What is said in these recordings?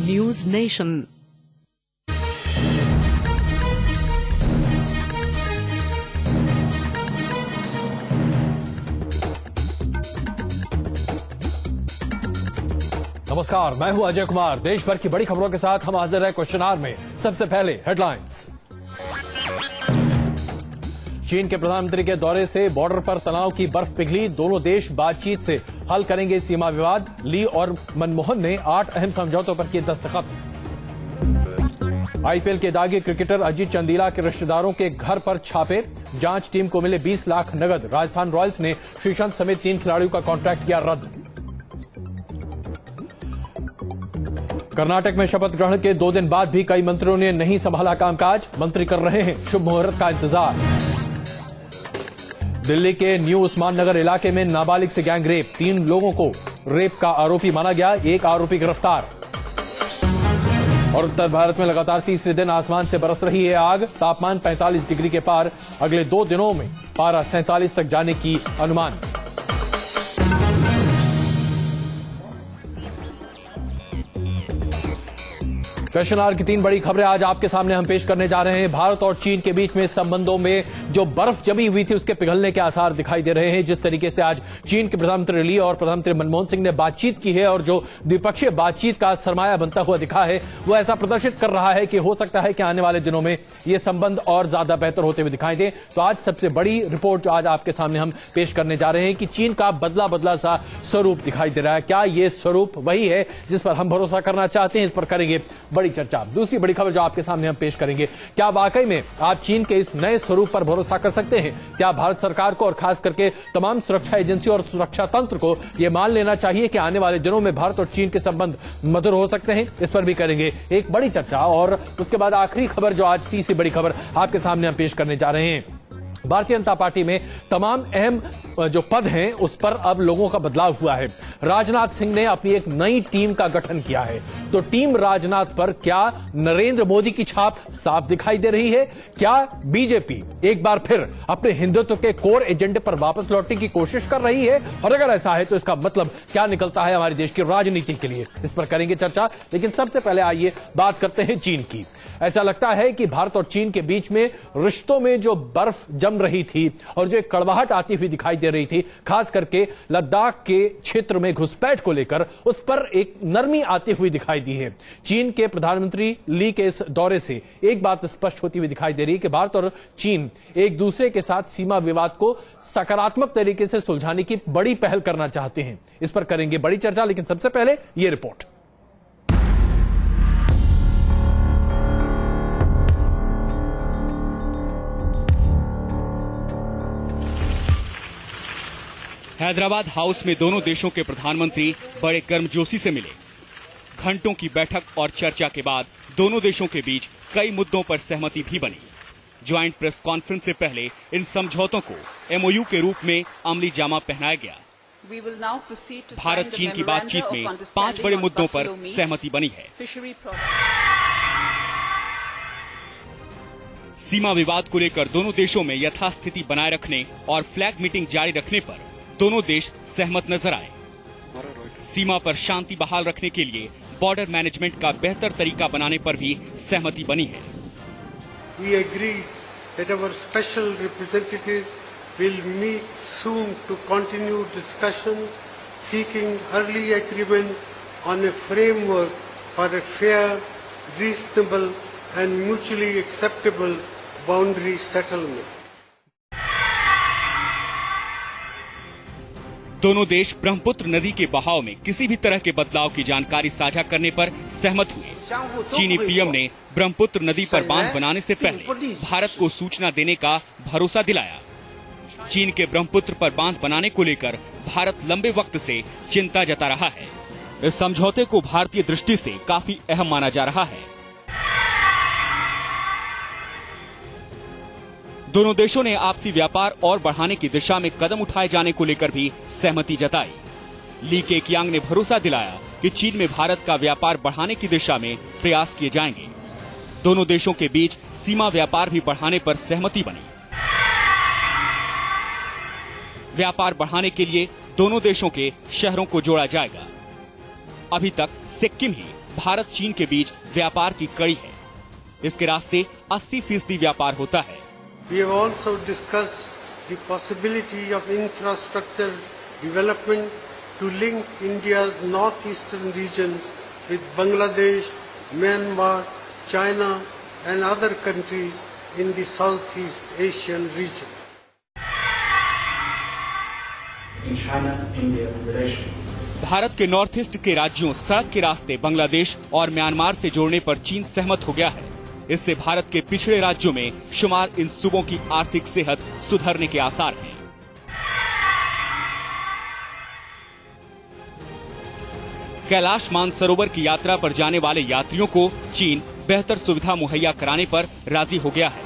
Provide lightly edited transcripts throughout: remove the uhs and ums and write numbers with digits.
News nation. नमस्कार, मैं हूं अजय कुमार। देश भर की बड़ी खबरों के साथ हम हाजिर हैं क्वेश्चन आवर में। सबसे पहले हेडलाइंस। चीन के प्रधानमंत्री के दौरे से बॉर्डर पर तनाव की बर्फ पिघली। दोनों देश बातचीत से हल करेंगे सीमा विवाद। ली और मनमोहन ने 8 अहम समझौतों पर किए दस्तखत। आईपीएल के दागी क्रिकेटर अजीत चंदीला के रिश्तेदारों के घर पर छापे। जांच टीम को मिले 20 लाख नगद। राजस्थान रॉयल्स ने श्रीशांत समेत 3 खिलाड़ियों का कॉन्ट्रैक्ट किया रद्द। कर्नाटक में शपथ ग्रहण के 2 दिन बाद भी कई मंत्रियों ने नहीं संभाला कामकाज। मंत्री कर रहे हैं शुभ मुहूर्त का इंतजार। दिल्ली के न्यू उस्मान नगर इलाके में नाबालिग से गैंग रेप। 3 लोगों को रेप का आरोपी माना गया। 1 आरोपी गिरफ्तार। और उत्तर भारत में लगातार तीसरे दिन आसमान से बरस रही है आग। तापमान 45 डिग्री के पार। अगले 2 दिनों में पारा 47 तक जाने की अनुमान। क्वेश्चन आवर की 3 बड़ी खबरें आज आपके सामने हम पेश करने जा रहे हैं। भारत और चीन के बीच में संबंधों में जो बर्फ जमी हुई थी उसके पिघलने के आसार दिखाई दे रहे हैं। जिस तरीके से आज चीन के प्रधानमंत्री ली और प्रधानमंत्री मनमोहन सिंह ने बातचीत की है और जो द्विपक्षीय बातचीत का सरमाया बनता हुआ दिखा है वो ऐसा प्रदर्शित कर रहा है कि हो सकता है कि आने वाले दिनों में ये संबंध और ज्यादा बेहतर होते हुए दिखाई दे। तो आज सबसे बड़ी रिपोर्ट जो आज आपके सामने हम पेश करने जा रहे हैं कि चीन का बदला बदला सा स्वरूप दिखाई दे रहा है। क्या ये स्वरूप वही है जिस पर हम भरोसा करना चाहते हैं? इस पर करेंगे बड़ी चर्चा। दूसरी बड़ी खबर जो आपके सामने हम पेश करेंगे, क्या वाकई में आप चीन के इस नए स्वरूप पर भरोसा कर सकते हैं? क्या भारत सरकार को और खास करके तमाम सुरक्षा एजेंसी और सुरक्षा तंत्र को यह मान लेना चाहिए कि आने वाले दिनों में भारत और चीन के संबंध मधुर हो सकते हैं? इस पर भी करेंगे एक बड़ी चर्चा। और उसके बाद आखिरी खबर जो आज तीसरी बड़ी खबर आपके सामने हम पेश करने जा रहे हैं। भारतीय जनता पार्टी में तमाम अहम जो पद हैं उस पर अब लोगों का बदलाव हुआ है। राजनाथ सिंह ने अपनी एक नई टीम का गठन किया है। तो टीम राजनाथ पर क्या नरेंद्र मोदी की छाप साफ दिखाई दे रही है? क्या बीजेपी एक बार फिर अपने हिंदुत्व के कोर एजेंडे पर वापस लौटने की कोशिश कर रही है? और अगर ऐसा है तो इसका मतलब क्या निकलता है हमारे देश की राजनीति के लिए? इस पर करेंगे चर्चा। लेकिन सबसे पहले आइए बात करते हैं चीन की। ऐसा लगता है कि भारत और चीन के बीच में रिश्तों में जो बर्फ जम रही थी और जो एक कड़वाहट आती हुई दिखाई दे रही थी, खास करके लद्दाख के क्षेत्र में घुसपैठ को लेकर, उस पर एक नरमी आती हुई दिखाई दी है। चीन के प्रधानमंत्री ली के इस दौरे से एक बात स्पष्ट होती हुई दिखाई दे रही है कि भारत और चीन एक दूसरे के साथ सीमा विवाद को सकारात्मक तरीके से सुलझाने की बड़ी पहल करना चाहते हैं। इस पर करेंगे बड़ी चर्चा। लेकिन सबसे पहले यह रिपोर्ट। हैदराबाद हाउस में दोनों देशों के प्रधानमंत्री बड़े गर्मजोशी से मिले। घंटों की बैठक और चर्चा के बाद दोनों देशों के बीच कई मुद्दों पर सहमति भी बनी। ज्वाइंट प्रेस कॉन्फ्रेंस से पहले इन समझौतों को एमओयू के रूप में अमली जामा पहनाया गया। भारत चीन की बातचीत में 5 बड़े मुद्दों पर सहमति बनी है। सीमा विवाद को लेकर दोनों देशों में यथास्थिति बनाए रखने और फ्लैग मीटिंग जारी रखने पर दोनों देश सहमत नजर आए। सीमा पर शांति बहाल रखने के लिए बॉर्डर मैनेजमेंट का बेहतर तरीका बनाने पर भी सहमति बनी है। We agree that our special representatives will meet soon to continue discussions seeking early agreement on a framework for a fair, reasonable and mutually acceptable boundary settlement. दोनों देश ब्रह्मपुत्र नदी के बहाव में किसी भी तरह के बदलाव की जानकारी साझा करने पर सहमत हुए। चीनी पीएम ने ब्रह्मपुत्र नदी पर बांध बनाने से पहले भारत को सूचना देने का भरोसा दिलाया। चीन के ब्रह्मपुत्र पर बांध बनाने को लेकर भारत लंबे वक्त से चिंता जता रहा है। इस समझौते को भारतीय दृष्टि से काफी अहम माना जा रहा है। दोनों देशों ने आपसी व्यापार और बढ़ाने की दिशा में कदम उठाए जाने को लेकर भी सहमति जताई। ली केकियांग ने भरोसा दिलाया कि चीन में भारत का व्यापार बढ़ाने की दिशा में प्रयास किए जाएंगे। दोनों देशों के बीच सीमा व्यापार भी बढ़ाने पर सहमति बनी। व्यापार बढ़ाने के लिए दोनों देशों के शहरों को जोड़ा जाएगा। अभी तक सिक्किम ही भारत चीन के बीच व्यापार की कड़ी है। इसके रास्ते 80% व्यापार होता है। We have also discussed the possibility of infrastructure development to link India's northeastern regions with Bangladesh, Myanmar, China and other countries in the Southeast Asian region. China-India relations. Bharat के नॉर्थ ईस्ट के राज्यों सड़क के रास्ते बांग्लादेश और म्यांमार से जोड़ने पर चीन सहमत हो गया है। इससे भारत के पिछड़े राज्यों में शुमार इन सूबों की आर्थिक सेहत सुधरने के आसार हैं। कैलाश मानसरोवर की यात्रा पर जाने वाले यात्रियों को चीन बेहतर सुविधा मुहैया कराने पर राजी हो गया है।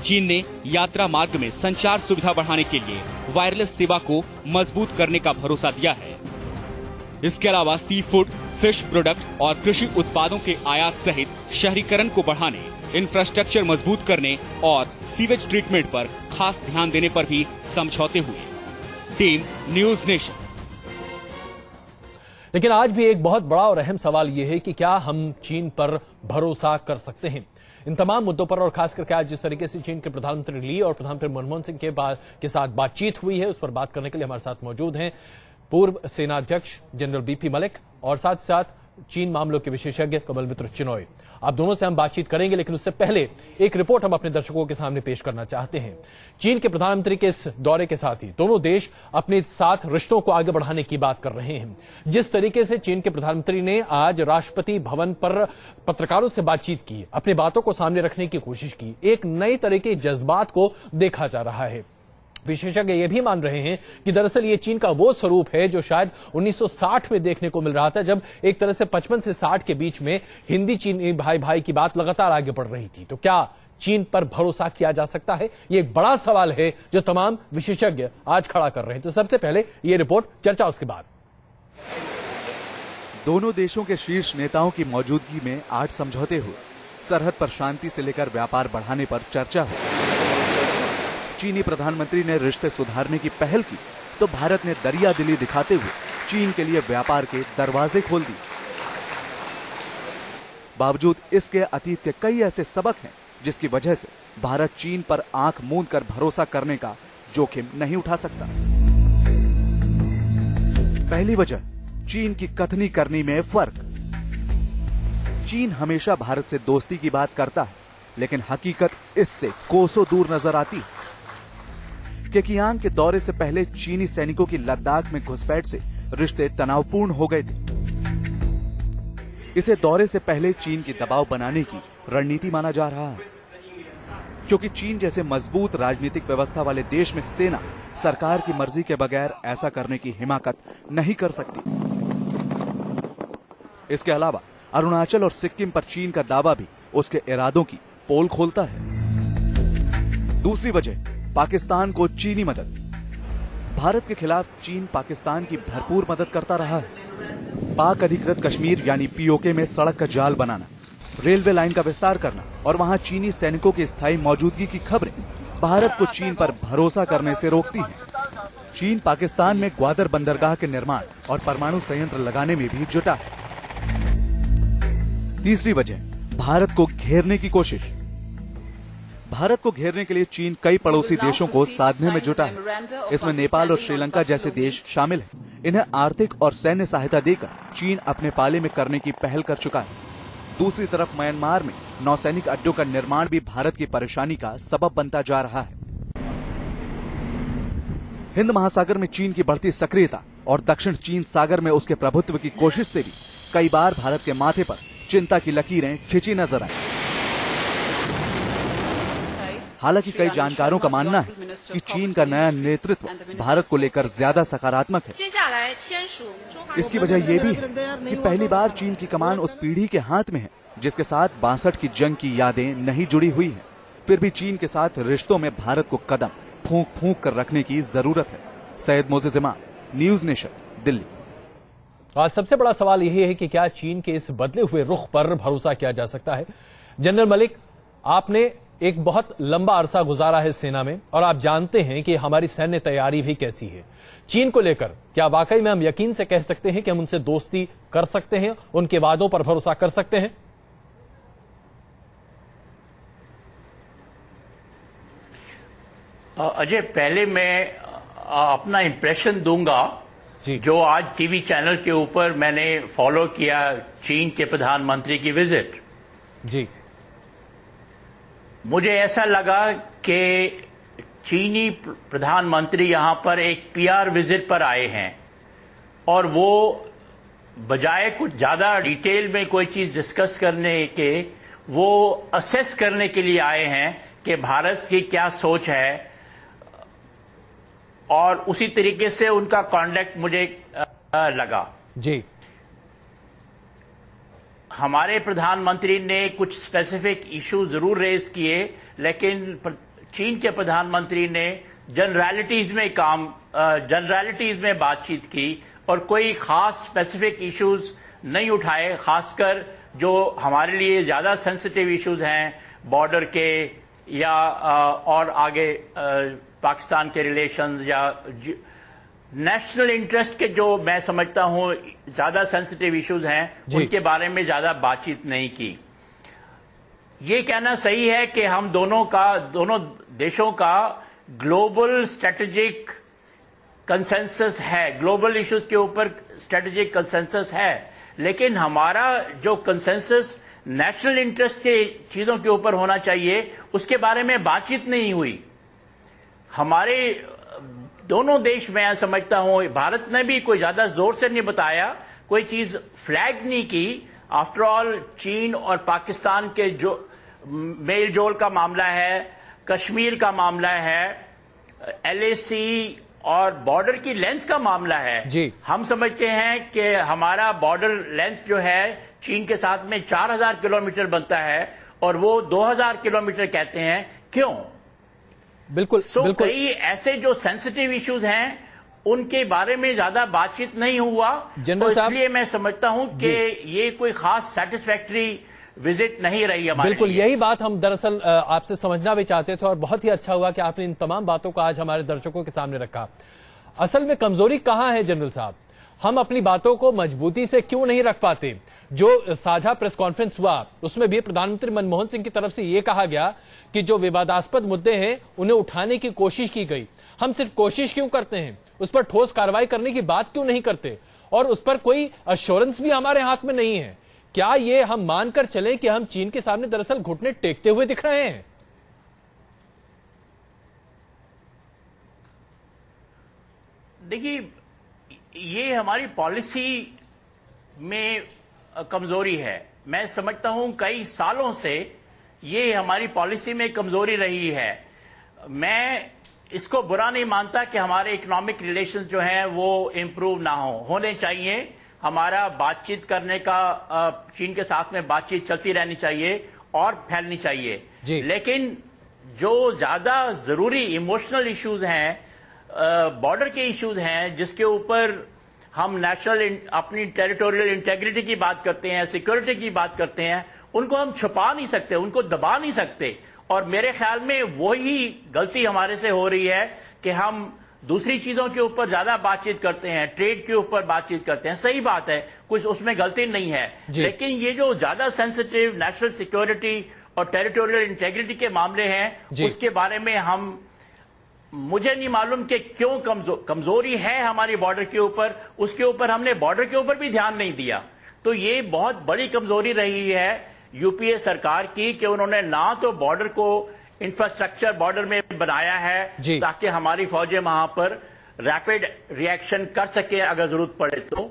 चीन ने यात्रा मार्ग में संचार सुविधा बढ़ाने के लिए वायरलेस सेवा को मजबूत करने का भरोसा दिया है। इसके अलावा सी फूड, फिश प्रोडक्ट और कृषि उत्पादों के आयात सहित शहरीकरण को बढ़ाने, इंफ्रास्ट्रक्चर मजबूत करने और सीवेज ट्रीटमेंट पर खास ध्यान देने पर भी समझौते हुए। Team news nation. लेकिन आज भी एक बहुत बड़ा और अहम सवाल यह है कि क्या हम चीन पर भरोसा कर सकते हैं। इन तमाम मुद्दों पर और खास करके आज जिस तरीके से चीन के प्रधानमंत्री ली और प्रधानमंत्री मनमोहन सिंह के साथ बातचीत हुई है, उस पर बात करने के लिए हमारे साथ मौजूद हैं पूर्व सेनाध्यक्ष जनरल बीपी मलिक और साथ साथ चीन मामलों के विशेषज्ञ कमल मित्र चिनॉय। आप दोनों से हम बातचीत करेंगे, लेकिन उससे पहले एक रिपोर्ट हम अपने दर्शकों के सामने पेश करना चाहते हैं। चीन के प्रधानमंत्री के इस दौरे के साथ ही दोनों देश अपने साथ रिश्तों को आगे बढ़ाने की बात कर रहे हैं। जिस तरीके से चीन के प्रधानमंत्री ने आज राष्ट्रपति भवन पर पत्रकारों से बातचीत की, अपनी बातों को सामने रखने की कोशिश की, एक नए तरह के जज्बात को देखा जा रहा है। विशेषज्ञ ये भी मान रहे हैं कि दरअसल ये चीन का वो स्वरूप है जो शायद 1960 में देखने को मिल रहा था, जब एक तरह से 55 से 60 के बीच में हिंदी चीनी भाई भाई की बात लगातार आगे बढ़ रही थी। तो क्या चीन पर भरोसा किया जा सकता है? ये एक बड़ा सवाल है जो तमाम विशेषज्ञ आज खड़ा कर रहे हैं। तो सबसे पहले ये रिपोर्ट, चर्चा उसके बाद। दोनों देशों के शीर्ष नेताओं की मौजूदगी में 8 समझौते हुए। सरहद पर शांति से लेकर व्यापार बढ़ाने पर चर्चा हुई। चीनी प्रधानमंत्री ने रिश्ते सुधारने की पहल की तो भारत ने दरिया दिली दिखाते हुए चीन के लिए व्यापार के दरवाजे खोल दिए। बावजूद इसके अतीत के कई ऐसे सबक हैं जिसकी वजह से भारत चीन पर आंख मूंद कर भरोसा करने का जोखिम नहीं उठा सकता। पहली वजह, चीन की कथनी करनी में फर्क। चीन हमेशा भारत से दोस्ती की बात करता है, लेकिन हकीकत इससे कोसों दूर नजर आती है। केकियांग के दौरे से पहले चीनी सैनिकों की लद्दाख में घुसपैठ से रिश्ते तनावपूर्ण हो गए थे। इसे दौरे से पहले चीन की दबाव बनाने की रणनीति माना जा रहा है, क्योंकि चीन जैसे मजबूत राजनीतिक व्यवस्था वाले देश में सेना सरकार की मर्जी के बगैर ऐसा करने की हिमाकत नहीं कर सकती। इसके अलावा अरुणाचल और सिक्किम पर चीन का दावा भी उसके इरादों की पोल खोलता है। दूसरी वजह, पाकिस्तान को चीनी मदद। भारत के खिलाफ चीन पाकिस्तान की भरपूर मदद करता रहा है। पाक अधिकृत कश्मीर यानी पीओके में सड़क का जाल बनाना, रेलवे लाइन का विस्तार करना और वहां चीनी सैनिकों की स्थायी मौजूदगी की खबरें भारत को चीन पर भरोसा करने से रोकती हैं। चीन पाकिस्तान में ग्वादर बंदरगाह के निर्माण और परमाणु संयंत्र लगाने में भी जुटा है। तीसरी वजह, भारत को घेरने की कोशिश। भारत को घेरने के लिए चीन कई पड़ोसी देशों को साधने में जुटा है। इसमें नेपाल और श्रीलंका जैसे देश शामिल हैं। इन्हें आर्थिक और सैन्य सहायता देकर चीन अपने पाले में करने की पहल कर चुका है। दूसरी तरफ म्यांमार में नौसैनिक अड्डों का निर्माण भी भारत की परेशानी का सबब बनता जा रहा है। हिंद महासागर में चीन की बढ़ती सक्रियता और दक्षिण चीन सागर में उसके प्रभुत्व की कोशिश से भी कई बार भारत के माथे पर चिंता की लकीरें खिंची नजर आई। हालांकि कई जानकारों का मानना है कि चीन का नया नेतृत्व भारत को लेकर ज्यादा सकारात्मक है। इसकी वजह यह भी है कि पहली बार चीन की कमान उस पीढ़ी के हाथ में है जिसके साथ 62 की जंग की यादें नहीं जुड़ी हुई हैं। फिर भी चीन के साथ रिश्तों में भारत को कदम फूंक फूंक कर रखने की जरूरत है। सैयद मोज़ेज़ इमाम, न्यूज नेशन, दिल्ली। आज सबसे बड़ा सवाल यही है कि क्या चीन के इस बदले हुए रुख पर भरोसा किया जा सकता है। जनरल मलिक, आपने एक बहुत लंबा अरसा गुजारा है सेना में और आप जानते हैं कि हमारी सैन्य तैयारी भी कैसी है। चीन को लेकर क्या वाकई में हम यकीन से कह सकते हैं कि हम उनसे दोस्ती कर सकते हैं, उनके वादों पर भरोसा कर सकते हैं? अजय, पहले मैं अपना इंप्रेशन दूंगा जी। जो आज टीवी चैनल के ऊपर मैंने फॉलो किया चीन के प्रधानमंत्री की विजिट। जी। मुझे ऐसा लगा कि चीनी प्रधानमंत्री यहां पर एक पीआर विजिट पर आए हैं और वो बजाय कुछ ज्यादा डिटेल में कोई चीज डिस्कस करने के, वो असेस करने के लिए आए हैं कि भारत की क्या सोच है, और उसी तरीके से उनका कॉन्डक्ट मुझे लगा। जी। हमारे प्रधानमंत्री ने कुछ स्पेसिफिक इश्यू जरूर रेज किए, लेकिन चीन के प्रधानमंत्री ने जनरलिटीज में बातचीत की और कोई खास स्पेसिफिक इश्यूज नहीं उठाए, खासकर जो हमारे लिए ज्यादा सेंसिटिव इश्यूज हैं बॉर्डर के या और आगे पाकिस्तान के रिलेशंस या नेशनल इंटरेस्ट के जो मैं समझता हूं ज्यादा सेंसिटिव इश्यूज हैं, उनके बारे में ज्यादा बातचीत नहीं की। ये कहना सही है कि हम दोनों देशों का ग्लोबल स्ट्रेटेजिक कंसेंसस है, ग्लोबल इश्यूज के ऊपर स्ट्रेटेजिक कंसेंसस है, लेकिन हमारा जो कंसेंसस नेशनल इंटरेस्ट के चीजों के ऊपर होना चाहिए, उसके बारे में बातचीत नहीं हुई। हमारे दोनों देश, मैं समझता हूं भारत ने भी कोई ज्यादा जोर से नहीं बताया, कोई चीज फ्लैग नहीं की। आफ्टर ऑल चीन और पाकिस्तान के जो मेल जोल का मामला है, कश्मीर का मामला है, एलएसी और बॉर्डर की लेंथ का मामला है जी। हम समझते हैं कि हमारा बॉर्डर लेंथ जो है चीन के साथ में 4000 किलोमीटर बनता है और वो 2000 किलोमीटर कहते हैं। क्यों? बिल्कुल। बिल्कुल। कई ऐसे जो सेंसिटिव इश्यूज हैं उनके बारे में ज्यादा बातचीत नहीं हुआ, तो इसलिए मैं समझता हूं कि ये कोई खास सेटिस्फैक्टरी विजिट नहीं रही हमारे बिल्कुल लिए। यही बात हम दरअसल आपसे समझना भी चाहते थे और बहुत ही अच्छा हुआ कि आपने इन तमाम बातों को आज हमारे दर्शकों के सामने रखा। असल में कमजोरी कहां है जनरल साहब? हम अपनी बातों को मजबूती से क्यों नहीं रख पाते? जो साझा प्रेस कॉन्फ्रेंस हुआ उसमें भी प्रधानमंत्री मनमोहन सिंह की तरफ से यह कहा गया कि जो विवादास्पद मुद्दे हैं उन्हें उठाने की कोशिश की गई। हम सिर्फ कोशिश क्यों करते हैं, उस पर ठोस कार्रवाई करने की बात क्यों नहीं करते? और उस पर कोई अश्योरेंस भी हमारे हाथ में नहीं है। क्या ये हम मानकर चलें कि हम चीन के सामने दरअसल घुटने टेकते हुए दिख रहे हैं? देखिए, ये हमारी पॉलिसी में कमजोरी है। मैं समझता हूं कई सालों से ये हमारी पॉलिसी में कमजोरी रही है। मैं इसको बुरा नहीं मानता कि हमारे इकोनॉमिक रिलेशंस जो हैं वो इंप्रूव ना होने चाहिए। हमारा बातचीत करने का चीन के साथ में बातचीत चलती रहनी चाहिए और फैलनी चाहिए, लेकिन जो ज्यादा जरूरी इमोशनल इश्यूज हैं, बॉर्डर के इश्यूज हैं, जिसके ऊपर हम नेशनल अपनी टेरिटोरियल इंटेग्रिटी की बात करते हैं, सिक्योरिटी की बात करते हैं, उनको हम छुपा नहीं सकते, उनको दबा नहीं सकते। और मेरे ख्याल में वही गलती हमारे से हो रही है कि हम दूसरी चीजों के ऊपर ज्यादा बातचीत करते हैं, ट्रेड के ऊपर बातचीत करते हैं। सही बात है, कुछ उसमें गलती नहीं है, लेकिन ये जो ज्यादा सेंसिटिव नेशनल सिक्योरिटी और टेरिटोरियल इंटेग्रिटी के मामले हैं, उसके बारे में मुझे नहीं मालूम कि क्यों कमजोरी है हमारी बॉर्डर के ऊपर, उसके ऊपर हमने बॉर्डर के ऊपर भी ध्यान नहीं दिया। तो ये बहुत बड़ी कमजोरी रही है यूपीए सरकार की कि उन्होंने ना तो बॉर्डर को इंफ्रास्ट्रक्चर बॉर्डर में बनाया है ताकि हमारी फौजें वहां पर रैपिड रिएक्शन कर सके अगर जरूरत पड़े तो।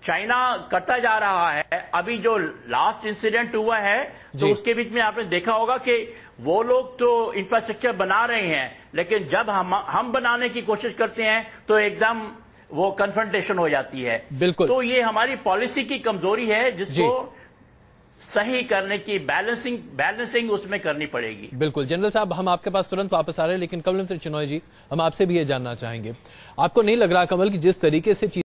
चाइना करता जा रहा है। अभी जो लास्ट इंसिडेंट हुआ है तो उसके बीच में आपने देखा होगा कि वो लोग तो इंफ्रास्ट्रक्चर बना रहे हैं, लेकिन जब हम बनाने की कोशिश करते हैं तो एकदम वो कन्फ्रंटेशन हो जाती है। बिल्कुल। तो ये हमारी पॉलिसी की कमजोरी है जिसको सही करने की बैलेंसिंग उसमें करनी पड़ेगी। बिल्कुल जनरल साहब, हम आपके पास तुरंत वापस आ रहे हैं, लेकिन कमल चिनॉय जी, हम आपसे भी ये जानना चाहेंगे, आपको नहीं लग रहा कमल कि जिस तरीके से